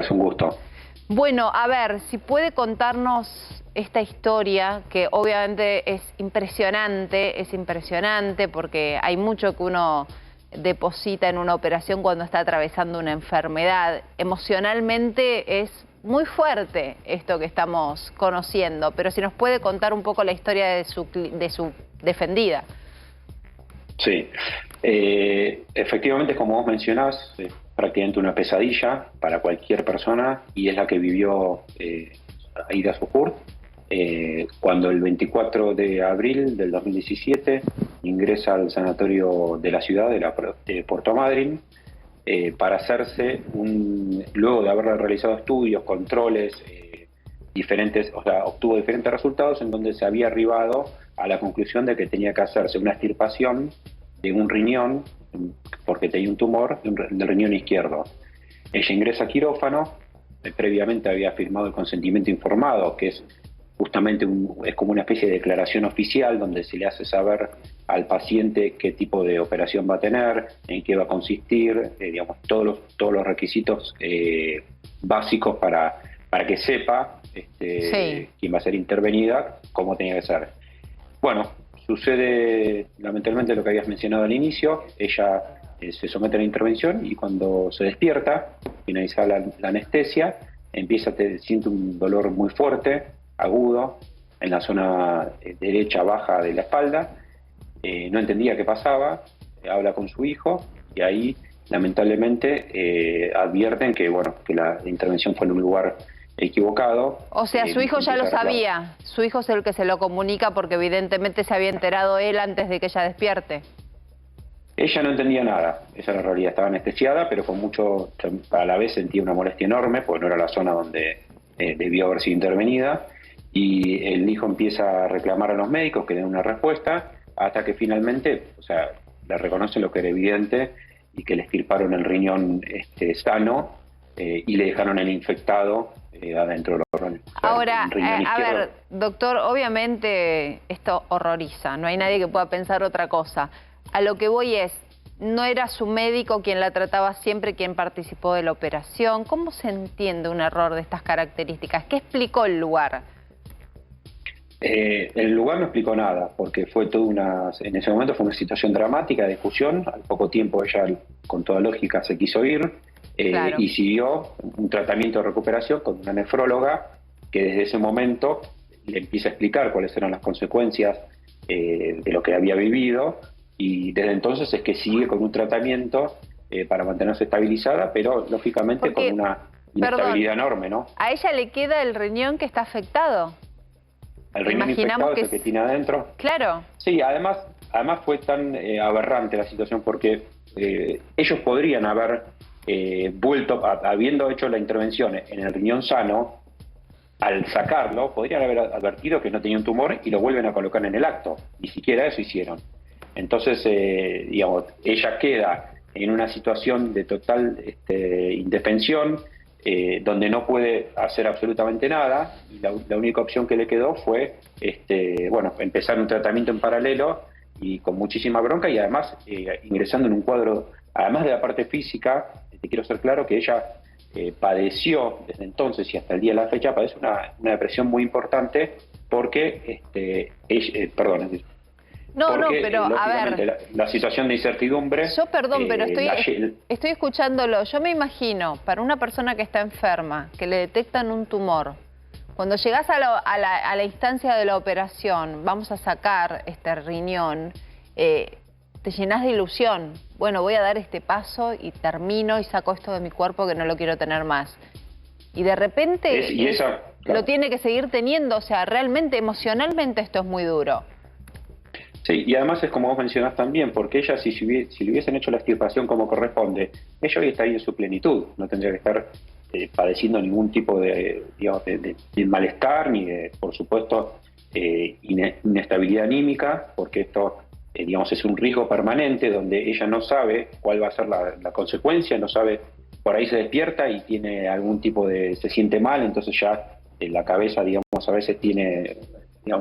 es un gusto. Bueno, a ver, si puede contarnos esta historia, que obviamente es impresionante porque hay mucho que uno deposita en una operación cuando está atravesando una enfermedad. Emocionalmente es muy fuerte esto que estamos conociendo, pero si nos puede contar un poco la historia de su defendida. Sí, efectivamente, como vos mencionás, es prácticamente una pesadilla para cualquier persona y es la que vivió Aida Sujur cuando el 24 de abril del 2017 ingresa al sanatorio de la ciudad de Puerto Madryn para hacerse, luego de haber realizado estudios, controles diferentes, o sea, obtuvo diferentes resultados en donde se había arribado a la conclusión de que tenía que hacerse una extirpación de un riñón, porque tenía un tumor del riñón izquierdo. Ella ingresa a quirófano, previamente había firmado el consentimiento informado, que es justamente es como una especie de declaración oficial donde se le hace saber al paciente qué tipo de operación va a tener, en qué va a consistir, digamos, todos los requisitos básicos para que sepa Sí. quién va a ser intervenida, cómo tenía que ser. Bueno, sucede lamentablemente lo que habías mencionado al inicio. Ella se somete a la intervención y cuando se despierta, finaliza la anestesia, siente un dolor muy fuerte, agudo, en la zona derecha baja de la espalda. No entendía qué pasaba, habla con su hijo y ahí lamentablemente advierten que, bueno, que la intervención fue en un lugar equivocado. O sea, su hijo ya lo sabía, su hijo es el que se lo comunica porque evidentemente se había enterado él antes de que ella despierte. Ella no entendía nada, esa era la realidad, estaba anestesiada, pero a la vez sentía una molestia enorme, porque no era la zona donde debió haber sido intervenida, y el hijo empieza a reclamar a los médicos que den una respuesta, hasta que finalmente, o sea, le reconocen lo que era evidente, y que le extirparon el riñón sano, y le dejaron el infectado adentro de los riñones. Ahora, a ver, doctor, obviamente esto horroriza, no hay nadie que pueda pensar otra cosa. A lo que voy es, no era su médico quien la trataba siempre, quien participó de la operación. ¿Cómo se entiende un error de estas características? ¿Qué explicó el lugar? El lugar no explicó nada, porque en ese momento fue una situación dramática de discusión. Al poco tiempo ella, con toda lógica, se quiso ir. Claro. Y siguió un tratamiento de recuperación con una nefróloga que desde ese momento le empieza a explicar cuáles eran las consecuencias de lo que había vivido, y desde entonces es que sigue con un tratamiento para mantenerse estabilizada, pero lógicamente con una inestabilidad enorme, ¿no? A ella le queda el riñón que está afectado. El riñón infectado es el que tiene adentro. Claro. Sí, además fue tan aberrante la situación porque ellos podrían haber vuelto, habiendo hecho la intervención en el riñón sano, al sacarlo, podrían haber advertido que no tenía un tumor y lo vuelven a colocar en el acto. Ni siquiera eso hicieron. Entonces, digamos, ella queda en una situación de total indefensión, donde no puede hacer absolutamente nada, y la única opción que le quedó fue bueno, empezar un tratamiento en paralelo y con muchísima bronca, y además ingresando en un cuadro, además de la parte física. Te quiero ser claro que ella padeció desde entonces y hasta el día de la fecha, padece una depresión muy importante porque pero a ver, la situación de incertidumbre. Yo, perdón, pero estoy escuchándolo. Yo me imagino, para una persona que está enferma, que le detectan un tumor, cuando llegás a la instancia de la operación, vamos a sacar este riñón, te llenás de ilusión. Bueno, voy a dar este paso y termino y saco esto de mi cuerpo que no lo quiero tener más. Y de repente claro, lo tiene que seguir teniendo. O sea, realmente, emocionalmente esto es muy duro. Sí, y además es como vos mencionás también, porque ella, si le hubiesen hecho la extirpación como corresponde, ella hoy está ahí en su plenitud, no tendría que estar padeciendo ningún tipo de malestar, ni de, por supuesto, inestabilidad anímica, porque esto, digamos, es un riesgo permanente donde ella no sabe cuál va a ser la consecuencia, no sabe, por ahí se despierta y tiene algún tipo se siente mal, entonces ya la cabeza, digamos, a veces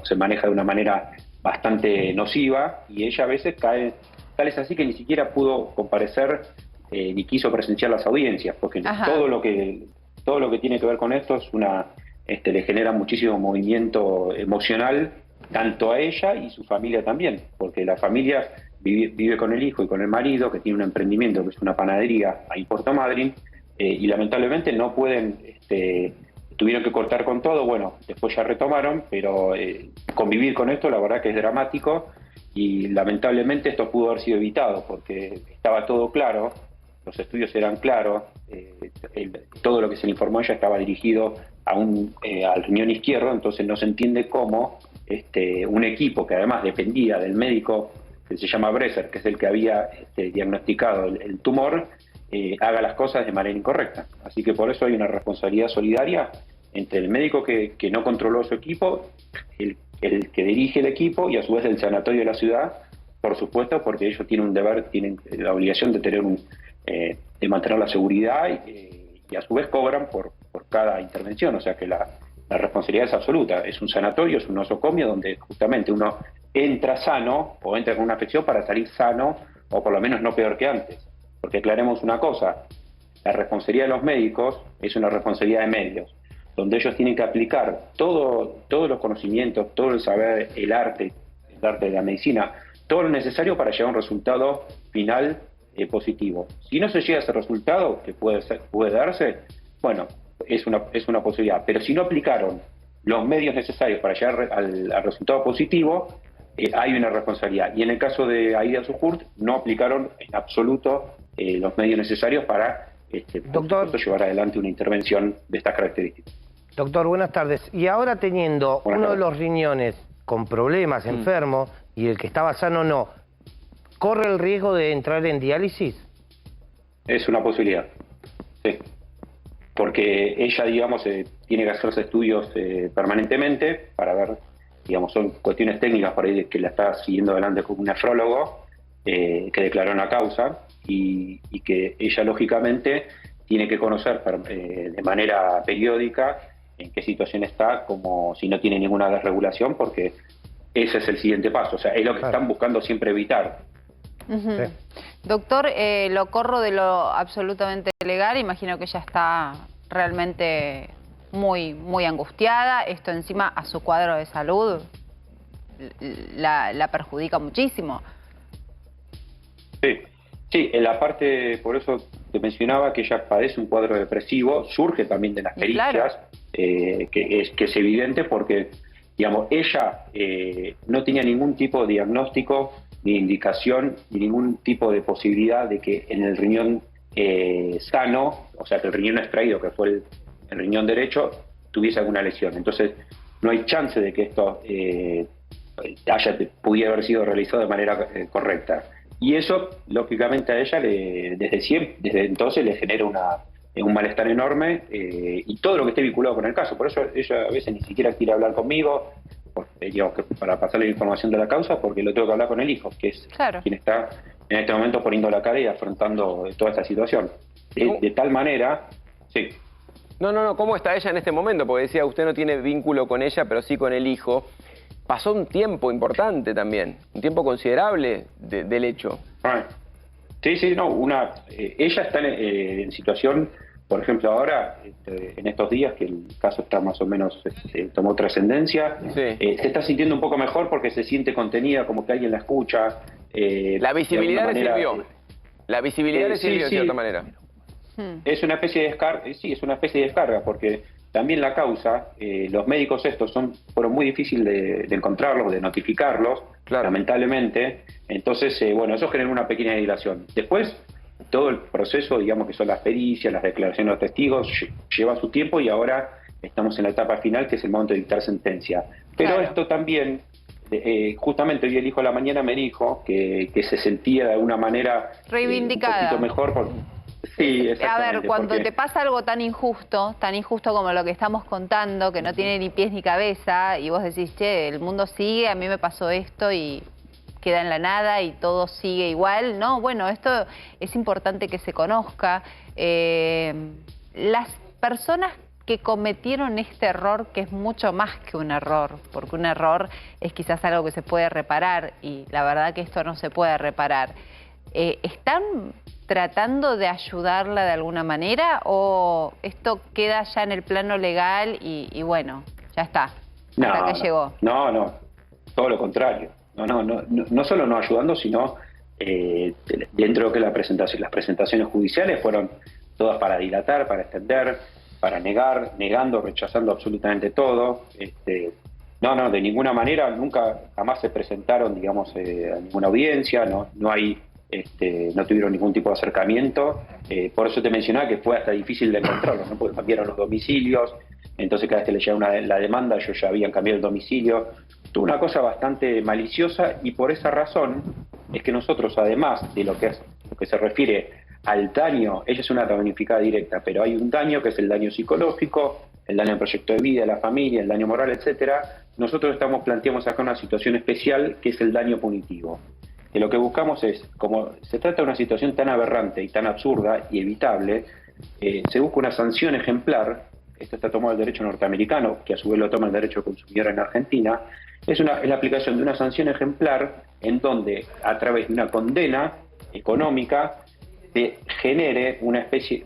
se maneja de una manera bastante nociva, y ella a veces cae, tal es así que ni siquiera pudo comparecer ni quiso presenciar las audiencias, porque todo lo que todo lo que tiene que ver con esto es le genera muchísimo movimiento emocional, tanto a ella y su familia también, porque la familia vive con el hijo y con el marido, que tiene un emprendimiento que es una panadería ahí en Puerto Madryn, y lamentablemente no pueden, tuvieron que cortar con todo. Bueno, después ya retomaron, pero convivir con esto la verdad que es dramático, y lamentablemente esto pudo haber sido evitado porque estaba todo claro, los estudios eran claros, todo lo que se le informó a ella estaba dirigido al riñón izquierdo. Entonces no se entiende cómo un equipo que además dependía del médico que se llama Bresser, que es el que había diagnosticado el tumor, haga las cosas de manera incorrecta. Así que por eso hay una responsabilidad solidaria entre el médico que no controló su equipo, el que dirige el equipo, y a su vez el sanatorio de la ciudad, por supuesto, porque ellos tienen un deber, tienen la obligación de tener de mantener la seguridad, y a su vez cobran por cada intervención. O sea que la responsabilidad es absoluta. Es un sanatorio, es un nosocomio donde justamente uno entra sano o entra con una afección para salir sano, o por lo menos no peor que antes. Porque aclaremos una cosa, la responsabilidad de los médicos es una responsabilidad de medios, donde ellos tienen que aplicar todos los conocimientos, todo el saber, el arte de la medicina, todo lo necesario para llegar a un resultado final positivo. Si no se llega a ese resultado, que puede darse, bueno, es una posibilidad. Pero si no aplicaron los medios necesarios para llegar al resultado positivo, hay una responsabilidad. Y en el caso de Aida Zuhurt, no aplicaron en absoluto los medios necesarios para Doctor, llevar adelante una intervención de estas características. Doctor, buenas tardes. Y ahora teniendo uno de los riñones con problemas, enfermo, y el que estaba sano no, ¿corre el riesgo de entrar en diálisis? Es una posibilidad, sí. Porque ella, digamos, tiene que hacerse estudios permanentemente para ver, digamos, son cuestiones técnicas por ahí que la está siguiendo adelante con un nefrólogo que declaró una causa, y que ella, lógicamente, tiene que conocer de manera periódica en qué situación está, como si no tiene ninguna desregulación, porque ese es el siguiente paso. O sea, es lo que están buscando siempre evitar. Sí. Doctor, lo corro de lo absolutamente legal, imagino que ella está realmente muy angustiada. Esto encima a su cuadro de salud la perjudica muchísimo. Sí, en la parte, por eso te mencionaba que ella padece un cuadro depresivo, surge también de las pericias, claro. que es evidente porque, digamos, ella no tenía ningún tipo de diagnóstico, ni indicación, ni ningún tipo de posibilidad de que en el riñón sano, o sea, que el riñón extraído, que fue el riñón derecho, tuviese alguna lesión. Entonces, no hay chance de que esto pudiera haber sido realizado de manera correcta. Y eso, lógicamente, a ella desde entonces le genera un malestar enorme, y todo lo que esté vinculado con el caso. Por eso ella a veces ni siquiera quiere hablar conmigo, digamos, para pasarle la información de la causa, porque lo tengo que hablar con el hijo, que es quien está en este momento poniendo la cara y afrontando toda esta situación. De tal manera, sí. No, ¿cómo está ella en este momento? Porque decía, usted no tiene vínculo con ella, pero sí con el hijo. Pasó un tiempo importante también, un tiempo considerable del hecho. Sí, no, ella está en situación, por ejemplo, ahora, en estos días que el caso está más o menos, tomó trascendencia, se está sintiendo un poco mejor porque se siente contenida, como que alguien la escucha. La visibilidad le sirvió. La visibilidad le sirvió de cierta manera. Es una especie de descarga, es una especie de descarga, porque también la causa, los médicos estos fueron muy difíciles de encontrarlos, de notificarlos, lamentablemente. Entonces, bueno, eso genera una pequeña dilación. Después, todo el proceso, digamos que son las pericias, las declaraciones de los testigos, lleva su tiempo, y ahora estamos en la etapa final, que es el momento de dictar sentencia. Pero esto también, justamente hoy el hijo de la mañana me dijo que se sentía de alguna manera reivindicada, un poquito mejor. Sí, a ver, cuando te pasa algo tan injusto como lo que estamos contando, que no tiene ni pies ni cabeza, y vos decís, che, el mundo sigue, a mí me pasó esto y queda en la nada y todo sigue igual, ¿no? Bueno, esto es importante que se conozca. Las personas que cometieron este error, que es mucho más que un error, porque un error es quizás algo que se puede reparar, y la verdad que esto no se puede reparar, ¿están tratando de ayudarla de alguna manera o esto queda ya en el plano legal y bueno, ya está, hasta que llegó? No, todo lo contrario. No solo no ayudando, sino dentro de lo que es la presentación. Las presentaciones judiciales fueron todas para dilatar, para extender, para negar, negando, rechazando absolutamente todo. No, de ninguna manera, nunca, jamás se presentaron, digamos, a ninguna audiencia, no tuvieron ningún tipo de acercamiento. Por eso te mencionaba que fue hasta difícil de encontrarlos, ¿no? Porque cambiaron los domicilios, entonces cada vez que le llegaba la demanda, ellos ya habían cambiado el domicilio. Tuvo una cosa bastante maliciosa y por esa razón es que nosotros, además de lo que se refiere al daño, ella es una damnificada directa, pero hay un daño que es el daño psicológico, el daño al proyecto de vida, a la familia, el daño moral, etcétera. Nosotros planteamos acá una situación especial que es el daño punitivo. Que lo que buscamos es, como se trata de una situación tan aberrante y tan absurda y evitable, se busca una sanción ejemplar. Esto está tomado del derecho norteamericano, que a su vez lo toma el derecho consumidor en Argentina. Es la aplicación de una sanción ejemplar en donde, a través de una condena económica, se genere una especie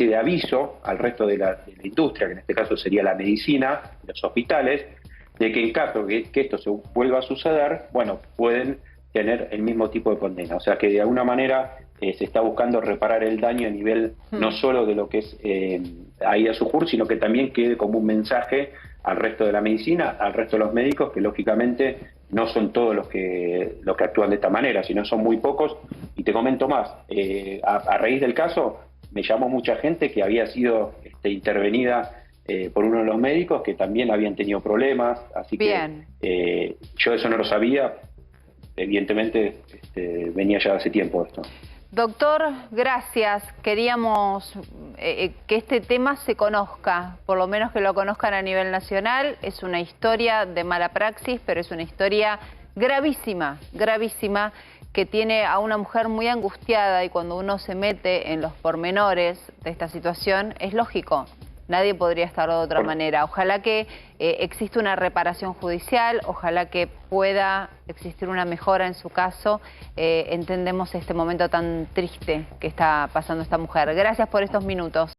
de aviso al resto de la industria, que en este caso sería la medicina, los hospitales, de que en caso de que esto se vuelva a suceder, bueno, pueden tener el mismo tipo de condena. O sea que de alguna manera se está buscando reparar el daño a nivel no solo de lo que es Aida Sujur, sino que también quede como un mensaje al resto de la medicina, al resto de los médicos, que lógicamente no son todos los que actúan de esta manera, sino son muy pocos. Y te comento más, a raíz del caso me llamó mucha gente que había sido intervenida por uno de los médicos que también habían tenido problemas, así que yo eso no lo sabía, evidentemente venía ya hace tiempo esto. Doctor, gracias. Queríamos que este tema se conozca, por lo menos que lo conozcan a nivel nacional. Es una historia de mala praxis, pero es una historia gravísima, gravísima, que tiene a una mujer muy angustiada, y cuando uno se mete en los pormenores de esta situación, es lógico. Nadie podría estar de otra manera. Ojalá que exista una reparación judicial, ojalá que pueda existir una mejora en su caso. Entendemos este momento tan triste que está pasando esta mujer. Gracias por estos minutos.